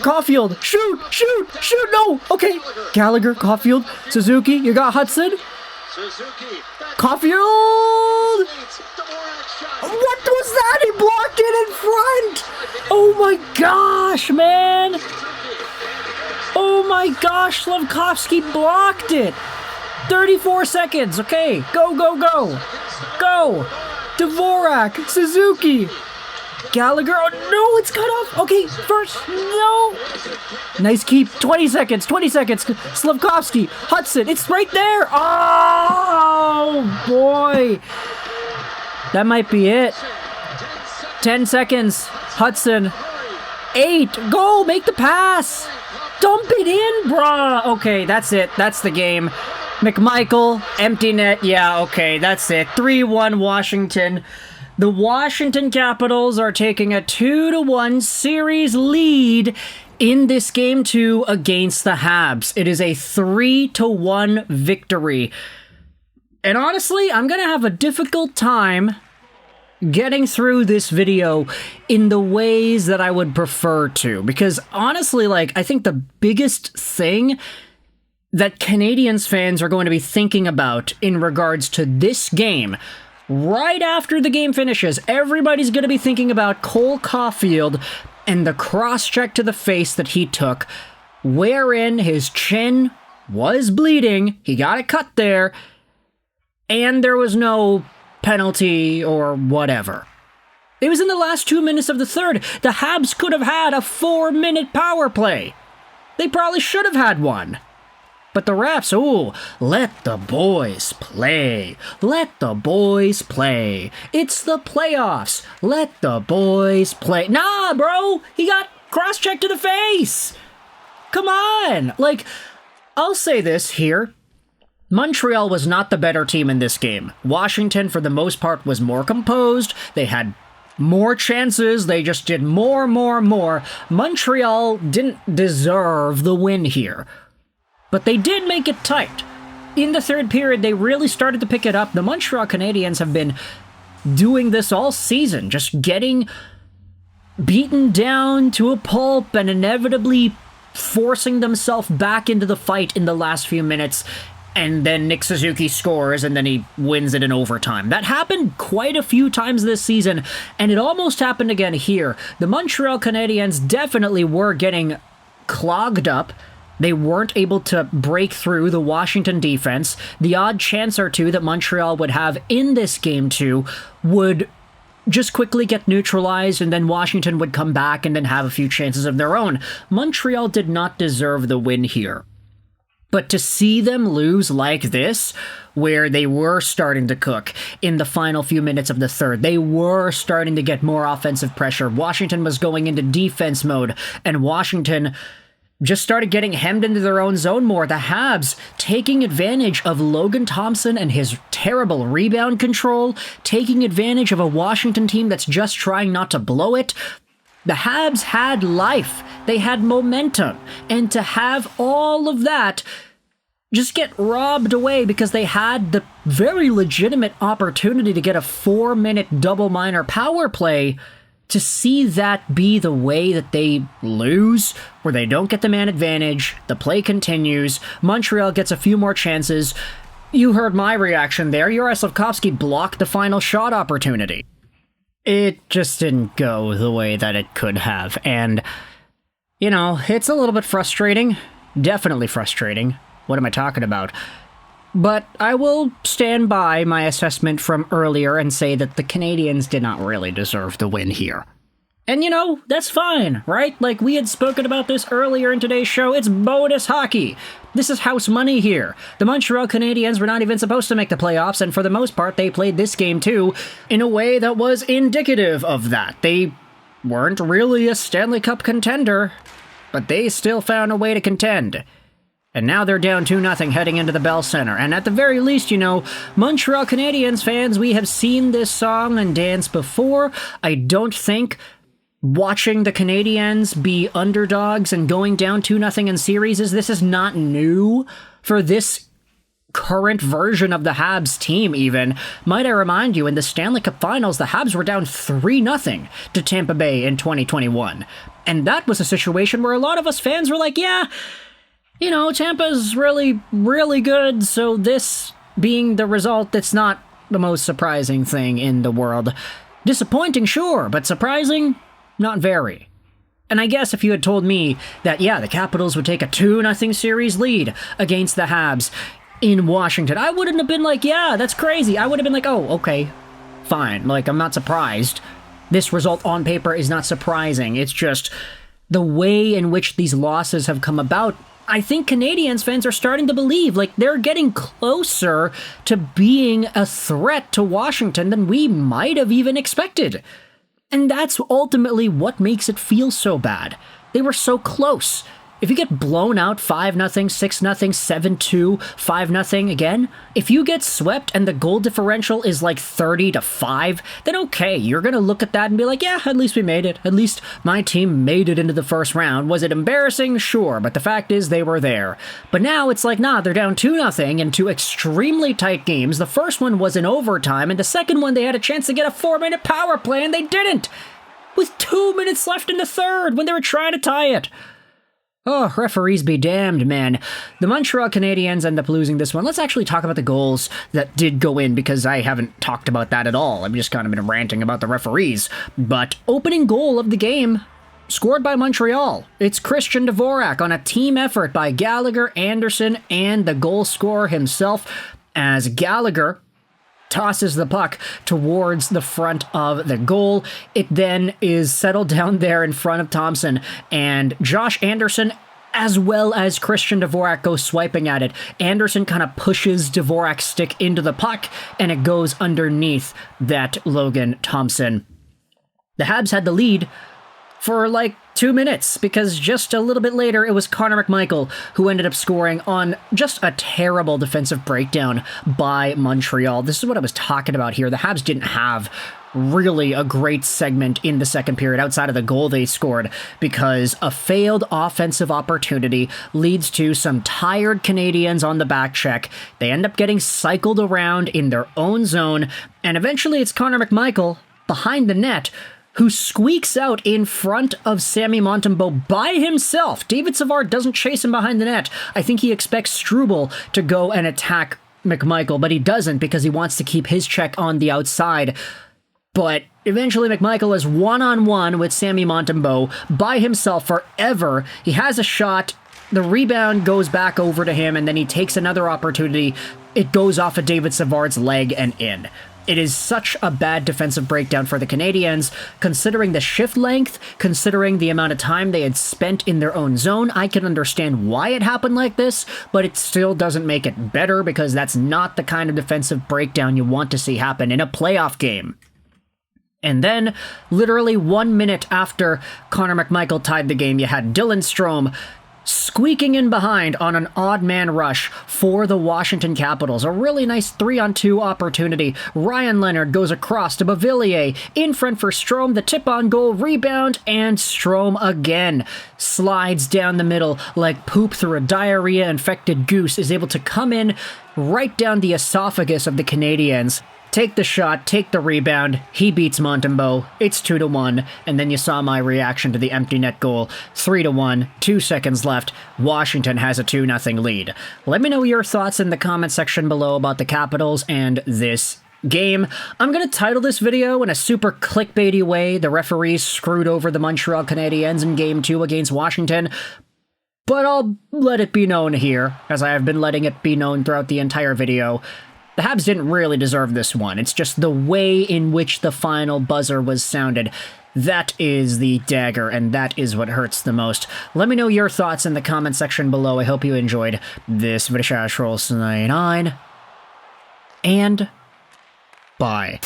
Caulfield. Shoot, no. Okay, Gallagher, Caulfield, Suzuki, you got Hudson. Caulfield! What was that? He blocked it in front! Oh my gosh, man! Oh my gosh, Slafkovsky blocked it! 34 seconds, okay, go! Go! Dvorak, Suzuki! Gallagher, oh no, it's cut off! Okay, first, no! Nice keep, 20 seconds, Slafkovsky, Hudson, it's right there! Oh, boy! That might be it. 10 seconds, Hudson. 8, go, make the pass! Dump it in, brah! Okay, that's it, that's the game. McMichael, empty net, yeah, okay, that's it. 3-1 Washington. The Washington Capitals are taking a 2-1 series lead in this Game 2 against the Habs. It is a 3-1 victory. And honestly, I'm going to have a difficult time getting through this video in the ways that I would prefer to. Because honestly, I think the biggest thing that Canadiens fans are going to be thinking about in regards to this game, right after the game finishes, everybody's going to be thinking about Cole Caulfield and the cross-check to the face that he took, wherein his chin was bleeding, he got it cut there, and there was no penalty or whatever. It was in the last 2 minutes of the third. The Habs could have had a 4-minute power play. They probably should have had one. But the refs, let the boys play. Let the boys play. It's the playoffs. Let the boys play. Nah, bro, he got cross-checked to the face. Come on. I'll say this here. Montreal was not the better team in this game. Washington, for the most part, was more composed. They had more chances. They just did more. Montreal didn't deserve the win here. But they did make it tight. In the third period, they really started to pick it up. The Montreal Canadiens have been doing this all season, just getting beaten down to a pulp and inevitably forcing themselves back into the fight in the last few minutes. And then Nick Suzuki scores, and then he wins it in overtime. That happened quite a few times this season, and it almost happened again here. The Montreal Canadiens definitely were getting clogged up. They weren't able to break through the Washington defense. The odd chance or two that Montreal would have in this Game 2 would just quickly get neutralized, and then Washington would come back and then have a few chances of their own. Montreal did not deserve the win here. But to see them lose like this, where they were starting to cook in the final few minutes of the third, they were starting to get more offensive pressure. Washington was going into defense mode, and Washington just started getting hemmed into their own zone more. The Habs taking advantage of Logan Thompson and his terrible rebound control, taking advantage of a Washington team that's just trying not to blow it. The Habs had life. They had momentum. And to have all of that just get robbed away because they had the very legitimate opportunity to get a 4-minute double minor power play, to see that be the way that they lose, where they don't get the man advantage, the play continues, Montreal gets a few more chances. You heard my reaction there. Slafkovsky blocked the final shot opportunity. It just didn't go the way that it could have, and, it's a little bit frustrating. Definitely frustrating. What am I talking about? But I will stand by my assessment from earlier and say that the Canadiens did not really deserve the win here. And that's fine, right? We had spoken about this earlier in today's show. It's bonus hockey. This is house money here. The Montreal Canadiens were not even supposed to make the playoffs, and for the most part, they played this game too in a way that was indicative of that. They weren't really a Stanley Cup contender, but they still found a way to contend. And now they're down 2-0 heading into the Bell Center. And at the very least, Montreal Canadiens fans, we have seen this song and dance before. I don't think watching the Canadiens be underdogs and going down 2-0 in series this is not new for this current version of the Habs team even. Might I remind you, in the Stanley Cup Finals, the Habs were down 3-0 to Tampa Bay in 2021. And that was a situation where a lot of us fans were like, yeah, you know, Tampa's really, really good, so this being the result, that's not the most surprising thing in the world. Disappointing, sure, but surprising? Not very. And I guess if you had told me that, yeah, the Capitals would take a 2-0 series lead against the Habs in Washington, I wouldn't have been like, yeah, that's crazy. I would have been like, oh, okay, fine. Like, I'm not surprised. This result on paper is not surprising. It's just the way in which these losses have come about. I think Canadiens fans are starting to believe, like, they're getting closer to being a threat to Washington than we might have even expected. And that's ultimately what makes it feel so bad. They were so close. If you get blown out 5-0, 6-0, 7-2, 5-0 again, if you get swept and the goal differential is like 30-5, then okay, you're going to look at that and be like, yeah, at least we made it. At least my team made it into the first round. Was it embarrassing? Sure, but the fact is they were there. But now it's like, nah, they're down 2-0 in 2 extremely tight games. The first one was in overtime, and the second one they had a chance to get a 4-minute power play, and they didn't. With 2 minutes left in the third when they were trying to tie it. Oh, referees be damned, man. The Montreal Canadiens end up losing this one. Let's actually talk about the goals that did go in, because I haven't talked about that at all. I've just kind of been ranting about the referees. But opening goal of the game, scored by Montreal. It's Christian Dvorak on a team effort by Gallagher, Anderson, and the goal scorer himself, as Gallagher tosses the puck towards the front of the goal. It then is settled down there in front of Thompson, and Josh Anderson as well as Christian Dvorak go swiping at it. Anderson kind of pushes Dvorak's stick into the puck, and it goes underneath that Logan Thompson. The Habs had the lead for like 2 minutes, because just a little bit later, it was Connor McMichael who ended up scoring on just a terrible defensive breakdown by Montreal. This is what I was talking about here. The Habs didn't have really a great segment in the second period outside of the goal they scored, because a failed offensive opportunity leads to some tired Canadiens on the back check. They end up getting cycled around in their own zone, and eventually it's Connor McMichael behind the net who squeaks out in front of Samuel Montembeault by himself. David Savard doesn't chase him behind the net. I think he expects Struble to go and attack McMichael, but he doesn't, because he wants to keep his check on the outside. But eventually McMichael is one-on-one with Samuel Montembeault by himself forever. He has a shot. The rebound goes back over to him, and then he takes another opportunity. It goes off of David Savard's leg and in. It is such a bad defensive breakdown for the Canadiens, considering the shift length, considering the amount of time they had spent in their own zone. I can understand why it happened like this, but it still doesn't make it better, because that's not the kind of defensive breakdown you want to see happen in a playoff game. And then, literally 1 minute after Connor McMichael tied the game, you had Dylan Strome squeaking in behind on an odd man rush for the Washington Capitals. A really nice 3-on-2 opportunity. Ryan Leonard goes across to Beauvillier, in front for Strome, the tip-on goal, rebound, and Strome again slides down the middle like poop through a diarrhea-infected goose, is able to come in right down the esophagus of the Canadiens. Take the shot, take the rebound, he beats Montembeault, it's 2-1, and then you saw my reaction to the empty net goal, 3-1, 2 seconds left, Washington has a 2-0 lead. Let me know your thoughts in the comment section below about the Capitals and this game. I'm going to title this video in a super clickbaity way, "The referees screwed over the Montreal Canadiens in Game 2 against Washington," but I'll let it be known here, as I have been letting it be known throughout the entire video. The Habs didn't really deserve this one. It's just the way in which the final buzzer was sounded. That is the dagger, and that is what hurts the most. Let me know your thoughts in the comment section below. I hope you enjoyed this video. And bye.